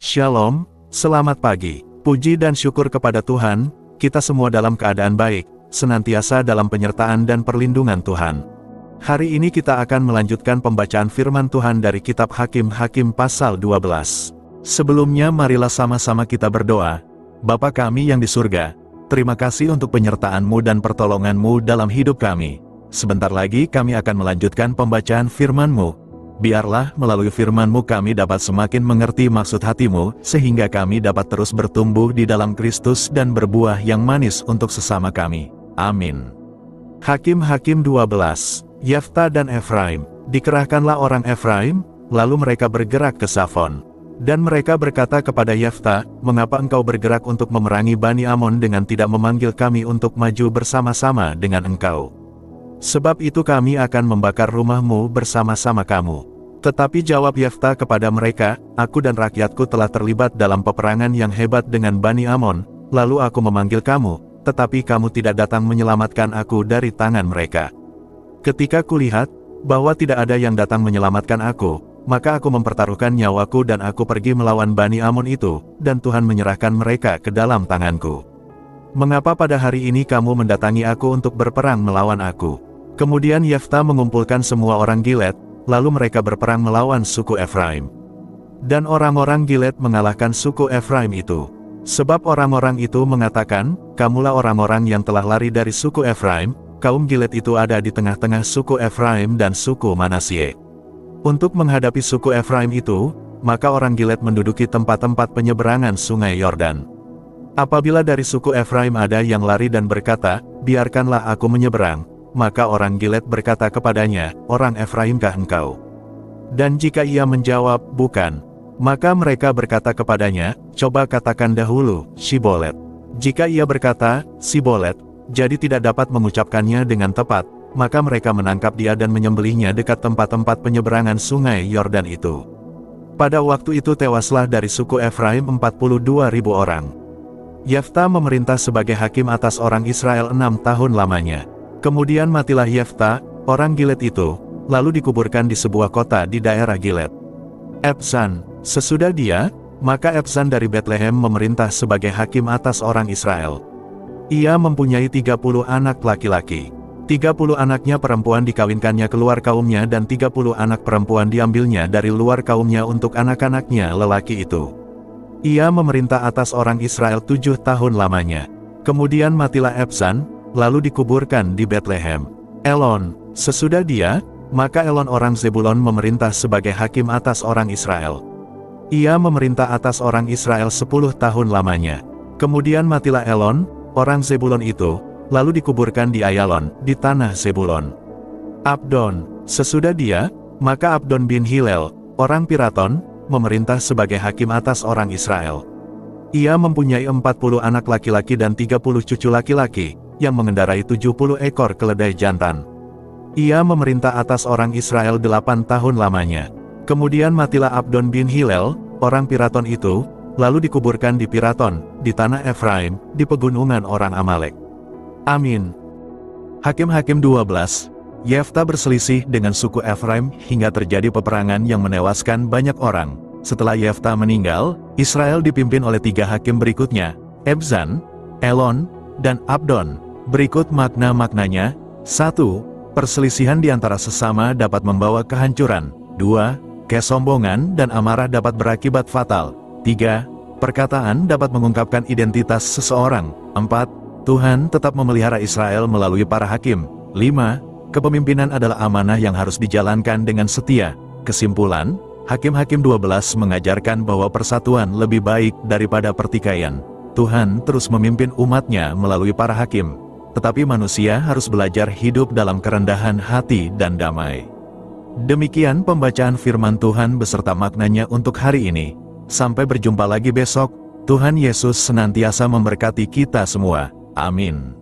Shalom, selamat pagi. Puji dan syukur kepada Tuhan, kita semua dalam keadaan baik, senantiasa dalam penyertaan dan perlindungan Tuhan. Hari ini kita akan melanjutkan pembacaan firman Tuhan dari kitab Hakim-Hakim pasal 12. Sebelumnya marilah sama-sama kita berdoa. Bapa kami yang di surga, terima kasih untuk penyertaan-Mu dan pertolongan-Mu dalam hidup kami. Sebentar lagi kami akan melanjutkan pembacaan firman-Mu. Biarlah melalui firman-Mu kami dapat semakin mengerti maksud hati-Mu, sehingga kami dapat terus bertumbuh di dalam Kristus dan berbuah yang manis untuk sesama kami. Amin. Hakim-Hakim 12. Yefta dan Efraim. Dikerahkanlah orang Efraim, lalu mereka bergerak ke Safon. Dan mereka berkata kepada Yefta, "Mengapa engkau bergerak untuk memerangi Bani Amon dengan tidak memanggil kami untuk maju bersama-sama dengan engkau? Sebab itu kami akan membakar rumahmu bersama-sama kamu." Tetapi jawab Yefta kepada mereka, "Aku dan rakyatku telah terlibat dalam peperangan yang hebat dengan Bani Amon, lalu aku memanggil kamu, tetapi kamu tidak datang menyelamatkan aku dari tangan mereka. Ketika kulihat bahwa tidak ada yang datang menyelamatkan aku, maka aku mempertaruhkan nyawaku dan aku pergi melawan Bani Amon itu, dan Tuhan menyerahkan mereka ke dalam tanganku. Mengapa pada hari ini kamu mendatangi aku untuk berperang melawan aku?" Kemudian Yefta mengumpulkan semua orang Gilead, lalu mereka berperang melawan suku Efraim. Dan orang-orang Gilead mengalahkan suku Efraim itu. Sebab orang-orang itu mengatakan, "Kamulah orang-orang yang telah lari dari suku Efraim." Kaum Gilead itu ada di tengah-tengah suku Efraim dan suku Manasye. Untuk menghadapi suku Efraim itu, maka orang Gilead menduduki tempat-tempat penyeberangan sungai Yordan. Apabila dari suku Efraim ada yang lari dan berkata, "Biarkanlah aku menyeberang," maka orang Gilead berkata kepadanya, "Orang Efraimkah engkau?" Dan jika ia menjawab, "Bukan," maka mereka berkata kepadanya, "Coba katakan dahulu, Shibolet." Jika ia berkata, "Shibolet," jadi tidak dapat mengucapkannya dengan tepat, maka mereka menangkap dia dan menyembelihnya dekat tempat-tempat penyeberangan sungai Yordan itu. Pada waktu itu tewaslah dari suku Efraim 42.000 orang. Yefta memerintah sebagai hakim atas orang Israel 6 tahun lamanya. Kemudian matilah Yefta, orang Gilead itu, lalu dikuburkan di sebuah kota di daerah Gilead. Ebsan, sesudah dia, maka Ebsan dari Betlehem memerintah sebagai hakim atas orang Israel. Ia mempunyai 30 anak laki-laki. 30 anaknya perempuan dikawinkannya keluar kaumnya dan 30 anak perempuan diambilnya dari luar kaumnya untuk anak-anaknya lelaki itu. Ia memerintah atas orang Israel 7 tahun lamanya. Kemudian matilah Ebsan, lalu dikuburkan di Betlehem. Elon, sesudah dia, maka Elon orang Zebulon memerintah sebagai hakim atas orang Israel. Ia memerintah atas orang Israel 10 tahun lamanya. Kemudian matilah Elon, orang Zebulon itu, lalu dikuburkan di Ayalon, di tanah Zebulon. Abdon, sesudah dia, maka Abdon bin Hilel, orang Piraton, memerintah sebagai hakim atas orang Israel. Ia mempunyai 40 anak laki-laki dan 30 cucu laki-laki, yang mengendarai 70 ekor keledai jantan. Ia memerintah atas orang Israel 8 tahun lamanya. Kemudian matilah Abdon bin Hilel, orang Piraton itu, lalu dikuburkan di Piraton, di tanah Efraim, di pegunungan orang Amalek. Amin. Hakim-Hakim 12. Yefta berselisih dengan suku Efraim hingga terjadi peperangan yang menewaskan banyak orang. Setelah Yefta meninggal, Israel dipimpin oleh 3 hakim berikutnya, Ebzan, Elon, dan Abdon. Berikut makna-maknanya. 1. Perselisihan di antara sesama dapat membawa kehancuran. 2. Kesombongan dan amarah dapat berakibat fatal. 3. Perkataan dapat mengungkapkan identitas seseorang. 4. Tuhan tetap memelihara Israel melalui para hakim. 5. Kepemimpinan adalah amanah yang harus dijalankan dengan setia. Kesimpulan, Hakim-Hakim 12 mengajarkan bahwa persatuan lebih baik daripada pertikaian. Tuhan terus memimpin umatnya melalui para hakim. Tetapi manusia harus belajar hidup dalam kerendahan hati dan damai. Demikian pembacaan firman Tuhan beserta maknanya untuk hari ini. Sampai berjumpa lagi besok. Tuhan Yesus senantiasa memberkati kita semua. Amin.